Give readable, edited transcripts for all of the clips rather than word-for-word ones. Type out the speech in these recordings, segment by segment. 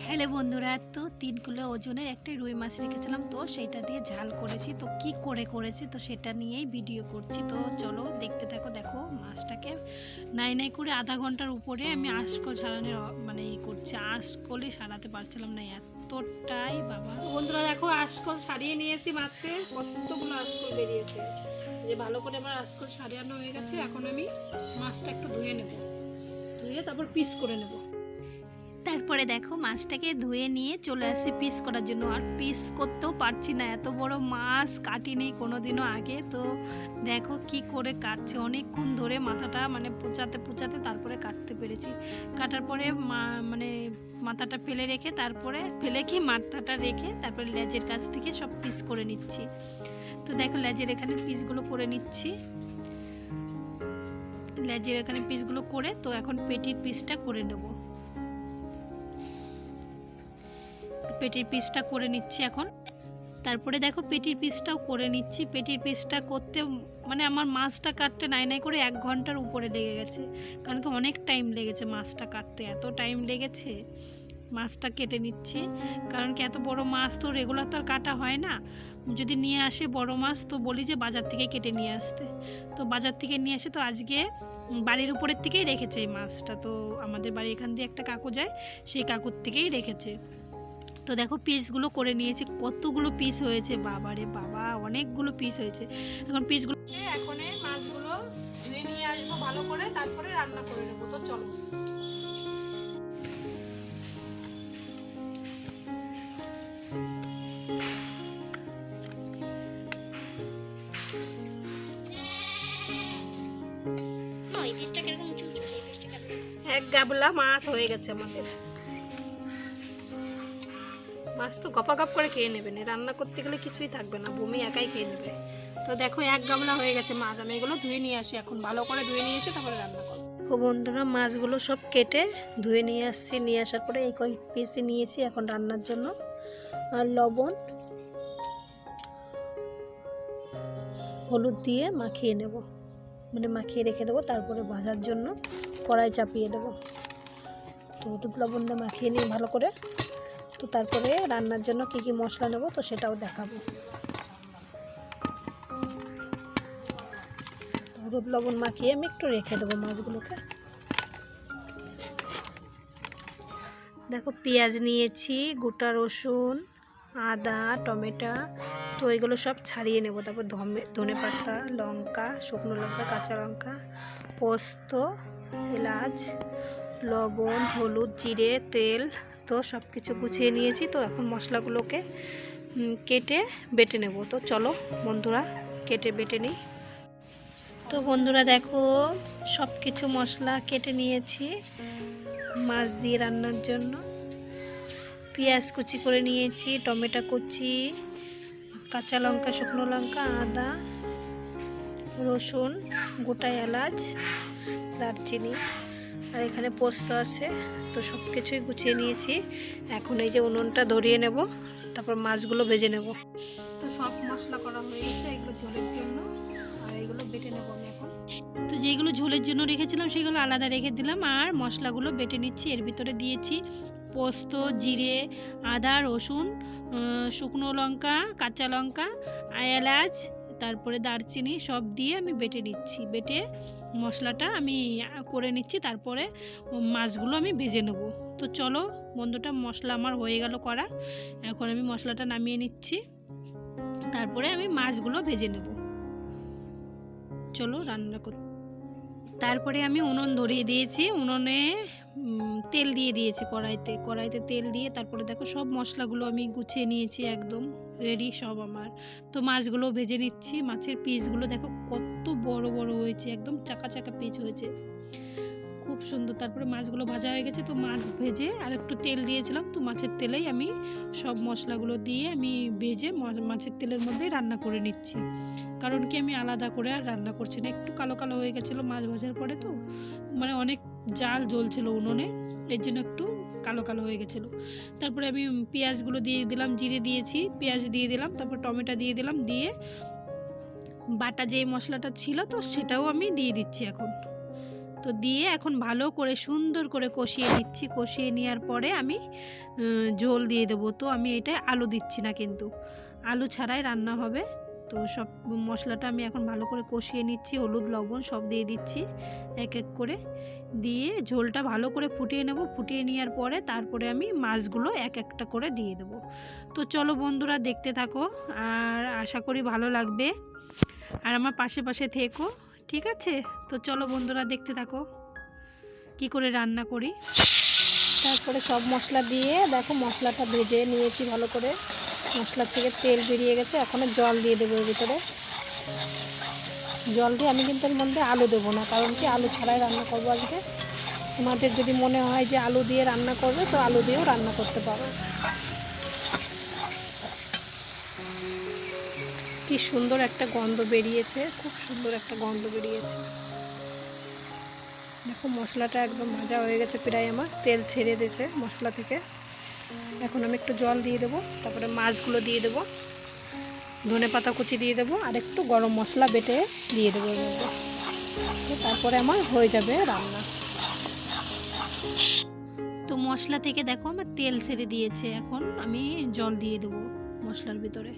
Hello বন্ধুরা, তো 3 kilo ওজনের একটা রুই মাছ রেখেছিলাম, তো সেটা দিয়ে ঝাল করেছি। তো কি করে করেছি তো সেটা নিয়েই ভিডিও করছি। তো চলো দেখতে থাকো। দেখো মাছটাকে নাই নাই করে আধা ঘন্টার উপরে আমি আঁশকল ছাড়ানোর মানে করছি। আঁশকলই সারাতে পারছিলাম না, এতটাই বাবা। বন্ধুরা দেখো, আঁশকল ছাড়িয়ে নিয়েছি। মাছের কতগুলো আঁশকল বেরিয়েছে, যে ভালো করে আমার আঁশকল ছাড়ানো হয়ে গেছে। এখন আমি মাছটা একটু ধুয়ে নেব, ধুয়ে তারপর পিস করে নেব। তারপরে দেখো মাছটাকে ধুয়ে নিয়ে চলে আসি পিস করার জন্য। আর পিস করতেও পারছি না, এত বড় মাছ কাটিনি কোনোদিনও আগে। তো দেখো কি করে কাটছে, অনেকক্ষণ ধরে মাথাটা মানে পোঁচাতে তারপরে কাটতে পেরেছি। কাটার পরে মানে মাথাটা ফেলে রেখে, তারপরে মাথাটা রেখে তারপরে লেজের কাছ থেকে সব পিস করে নিচ্ছি। তো দেখো লেজের এখানে পিসগুলো করে নিচ্ছি, লেজের এখানে পিসগুলো করে। তো এখন পেটির পিসটা করে নেবো, পেটির পিসটা করে নিচ্ছি এখন। তারপরে দেখো পেটির পিসটাও করে নিচ্ছি। পেটির পিসটা করতে মানে আমার মাছটা কাটতে নাই করে 1 ঘন্টার উপরে লেগে গেছে, কারণ কি অনেক টাইম লেগেছে মাছটা কাটতে, এত টাইম লেগেছে। মাছটা কেটে নিচ্ছি, কারণ কি এত বড় মাছ তো রেগুলার তো আর কাটা হয় না। যদি নিয়ে আসে বড় মাছ তো বলি যে বাজার থেকে কেটে নিয়ে আসতে, তো বাজার থেকে নিয়ে আসে। তো আজকে বাড়ির উপরের থেকেই রেখেছে এই মাছটা। তো আমাদের বাড়ি এখান দিয়ে একটা কাকু যায়, সেই কাকুর থেকেই রেখেছে। তো দেখো পিসগুলো করে নিয়েছি, কতগুলো পিস হয়েছে, বাবা রে বাবা, অনেকগুলো পিস হয়েছে। এখন পিসগুলো এখন মাছগুলো ধুয়ে নিয়ে আসবো ভালো করে, তারপরে রান্না করে নেবো। তো চলো। এক গাবলা মাছ হয়ে গেছে আমাদের। মাছ তো গপাগপ করে খেয়ে নেবে না, রান্না করতে গেলে কিছুই থাকবে না, ভূমি একাই খেয়ে নেবে। তো দেখো 1 গামলা হয়ে গেছে মাছ। আমি এগুলো ধুয়ে নিয়ে আসি, এখন ভালো করে ধুয়ে নিয়ে এসে তারপরে রান্না করবো। তো বন্ধুরা মাছগুলো সব কেটে ধুয়ে নিয়ে আসছি, নিয়ে আসার পরে এই কয়েক পিসে নিয়েছি এখন রান্নার জন্য। আর লবণ হলুদ দিয়ে মাখিয়ে নেব, মানে মাখিয়ে রেখে দেবো, তারপরে ভাজার জন্য কড়াই চাপিয়ে দেবো। তো হলুদ লবণ দিয়ে মাখিয়ে নিয়ে ভালো করে, তো তারপরে রান্নার জন্য কি কি মশলা নেব তো সেটাও দেখাবো। হলুদ লবণ মাখিয়ে আমি একটু রেখে দেবো মাছগুলোকে। দেখো পেঁয়াজ নিয়েছি, গোটা রসুন, আদা, টমেটো, তো এগুলো সব ছাড়িয়ে নেব। তারপর ধনে পাতা, লঙ্কা, শুকনো লঙ্কা, কাঁচা লঙ্কা, পোস্ত, এলাচ, লবণ, হলুদ, জিরে, তেল, তো সব কিছু গুছিয়ে নিয়েছি। তো এখন মশলাগুলোকে কেটে বেটে নেব। তো চলো বন্ধুরা কেটে বেটে নিই। তো বন্ধুরা দেখো সব কিছু মশলা কেটে নিয়েছি মাছ দিয়ে রান্নার জন্য। পেঁয়াজ কুচি করে নিয়েছি, টমেটো কুচি, কাঁচা লঙ্কা, শুকনো লঙ্কা, আদা, রসুন, গোটা এলাচ, দারচিনি, আর এখানে পোস্ত আছে। তো সব কিছুই গুছিয়ে নিয়েছি। এখন এই যে উনুনটা ধরিয়ে নেব, তারপর মাছগুলো ভেজে নেব। তো সব মশলা করা হয়ে গেছে এগুলো ঝোলের জন্য, আর এগুলো বেটে নেব আমি এখন। তো যেগুলো ঝোলের জন্য রেখেছিলাম সেগুলো আলাদা রেখে দিলাম, আর মশলাগুলো বেটে নিচ্ছি। এর ভিতরে দিয়েছি পোস্ত, জিরে, আদা, রসুন, শুকনো লঙ্কা, কাঁচা লঙ্কা, এলাচ, তারপরে দারচিনি সব দিয়ে আমি বেটে নিচ্ছি। বেটে মশলাটা আমি করে নিচ্ছি, তারপরে মাছগুলো আমি ভেজে নেব। তো চলো বন্ধুটা, মশলা আমার হয়ে গেল করা। এখন আমি মশলাটা নামিয়ে নিচ্ছি, তারপরে আমি মাছগুলো ভেজে নেব। চলো রান্না করতে। তারপরে আমি উনুন ধরিয়ে দিয়েছি, উনুনে তেল দিয়ে দিয়েছি, কড়াইতে তেল দিয়ে তারপরে দেখো সব মশলাগুলো আমি গুছিয়ে নিয়েছি, একদম রেডি সব আমার। তো মাছগুলো ভেজে নিচ্ছি। মাছের পিসগুলো দেখো কত বড় বড় হয়েছে, একদম চাকা চাকা পিস হয়েছে, খুব সুন্দর। তারপরে মাছগুলো ভাজা হয়ে গেছে, তো মাছ ভেজে আর একটু তেল দিয়েছিলাম, তো মাছের তেলেই আমি সব মশলাগুলো দিয়ে আমি ভেজে মাছের তেলের মধ্যেই রান্না করে নিচ্ছি। কারণ কি আমি আলাদা করে আর রান্না করছি না, একটু কালো কালো হয়ে গেছিলো মাছ ভাজার পরে, তো মানে অনেক জাল জ্বলছিল উনুনে, এর জন্য একটু কালো কালো হয়ে গেছিলো। তারপরে আমি পেঁয়াজগুলো দিয়ে দিলাম, জিরে দিয়েছি, পেঁয়াজ দিয়ে দিলাম, তারপর টমেটো দিয়ে দিলাম, দিয়ে বাটা যে মশলাটা ছিল তো সেটাও আমি দিয়ে দিচ্ছি এখন। তো তো দিয়ে এখন ভালো করে সুন্দর করে কষিয়ে নিচ্ছি। কষিয়ে নেওয়ার পরে আমি ঝোল দিয়ে দেবো। তো আমি এটা আলু দিচ্ছি না, কিন্তু আলু ছাড়াই রান্না হবে। তো সব মশলাটা আমি এখন ভালো করে কষিয়ে নিচ্ছি, হলুদ লবণ সব দিয়ে দিচ্ছি এক এক করে, দিয়ে ঝোলটা ভালো করে ফুটিয়ে নেব। ফুটিয়ে নেওয়ার পরে তারপরে আমি মাছগুলো এক একটা করে দিয়ে দেব। তো চলো বন্ধুরা দেখতে থাকো, আর আশা করি ভালো লাগবে, আর আমার পাশে পাশে থেকো, ঠিক আছে? তো চলো বন্ধুরা দেখতে থাকো কি করে রান্না করি। তারপরে সব মশলা দিয়ে দেখো মশলাটা ভেজে নিয়েছি ভালো করে, মশলার থেকে তেল বেরিয়ে গেছে। এখন জল দিয়ে দেবো এর ভিতরে। জল দিয়ে আমি কিন্তু এর মধ্যে আলু দেবো না, কারণ কি আলু ছাড়াই রান্না করবো আজকে। তোমাদের যদি মনে হয় যে আলু দিয়ে রান্না করবে তো আলু দিয়েও রান্না করতে পারো। কি সুন্দর একটা গন্ধ বেরিয়েছে, খুব সুন্দর একটা গন্ধ বেরিয়েছে। দেখো মশলাটা একদম ভাজা হয়ে গেছে প্রায়, আমার তেল ছেড়ে দিয়েছে মশলা থেকে। এখন আমি একটু জল দিয়ে দেবো, তারপরে মাছগুলো দিয়ে দেবো, ধনেপাতা কুচি দিয়ে দেবো, আর একটু গরম মশলা বেটে দিয়ে দেবো এর মধ্যে। তারপরে আমার হয়ে যাবে রান্না। তো মশলা থেকে দেখো আমার তেল ছেড়ে দিয়েছে, এখন আমি জল দিয়ে দেবো মশলার ভিতরে,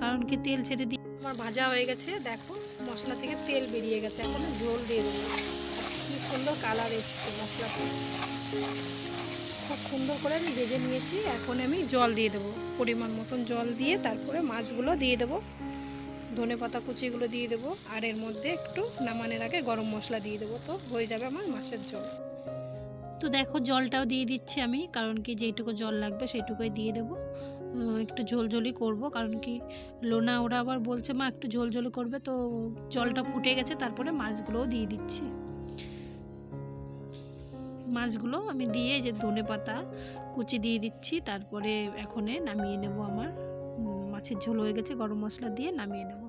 কারণ কি তেল ছেড়ে দিয়ে আমার ভাজা হয়ে গেছে। দেখো মশলা থেকে তেল বেরিয়ে গেছে, এখন ঝোল দিয়ে দেবো। কি সুন্দর কালার এসছে মশলাটা, খুব সুন্দর করে আমি ভেজে নিয়েছি। এখন আমি জল দিয়ে দেবো, পরিমাণ মতন জল দিয়ে তারপরে মাছগুলো দিয়ে দেবো, ধনেপাতা কুচিগুলো দিয়ে দেবো, আর এর মধ্যে একটু নামানোর আগে গরম মশলা দিয়ে দেবো। তো হয়ে যাবে আমার মাছের ঝোল। তো দেখো জলটাও দিয়ে দিচ্ছি আমি, কারণ কি যেইটুকু জল লাগবে সেইটুকুই দিয়ে দেবো। একটু ঝোলঝোলি করব, কারণ কি লোনা ওরা আবার বলছে মা একটু ঝোলঝোলি করবে। তো জলটা ফুটে গেছে, তারপরে মাছগুলোও দিয়ে দিচ্ছি। মাছগুলো আমি দিয়ে যে ধনেপাতা কুচি দিয়ে দিচ্ছি, তারপরে এখন নামিয়ে নেব। আমার মাছের ঝোল হয়ে গেছে, গরম মশলা দিয়ে নামিয়ে নেব।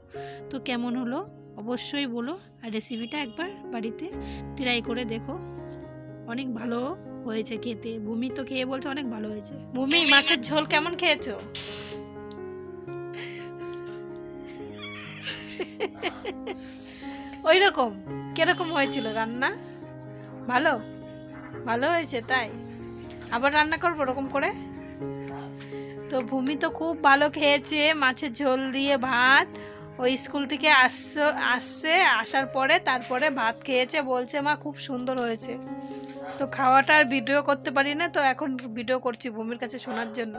তো কেমন হলো অবশ্যই বলো, আর রেসিপিটা একবার বাড়িতে ট্রাই করে দেখো, অনেক ভালো হয়েছে খেতে। ভূমি তো খেয়ে বলছে অনেক ভালো হয়েছে। ভূমি মাছের ঝোল কেমন খেয়েছো? ওই রকম কিরকম হয়েছিল রান্না? ভালো ভালো হয়েছে, তাই আবার রান্না করবো ওরকম করে। তো ভূমি তো খুব ভালো খেয়েছে মাছের ঝোল দিয়ে ভাত। ওই স্কুল থেকে আসছে, আসার পরে তারপরে ভাত খেয়েছে, বলছে মা খুব সুন্দর হয়েছে। তো খাওয়াটা আর ভিডিও করতে পারি না, তো এখন ভিডিও করছি ভূমির কাছে শোনার জন্য।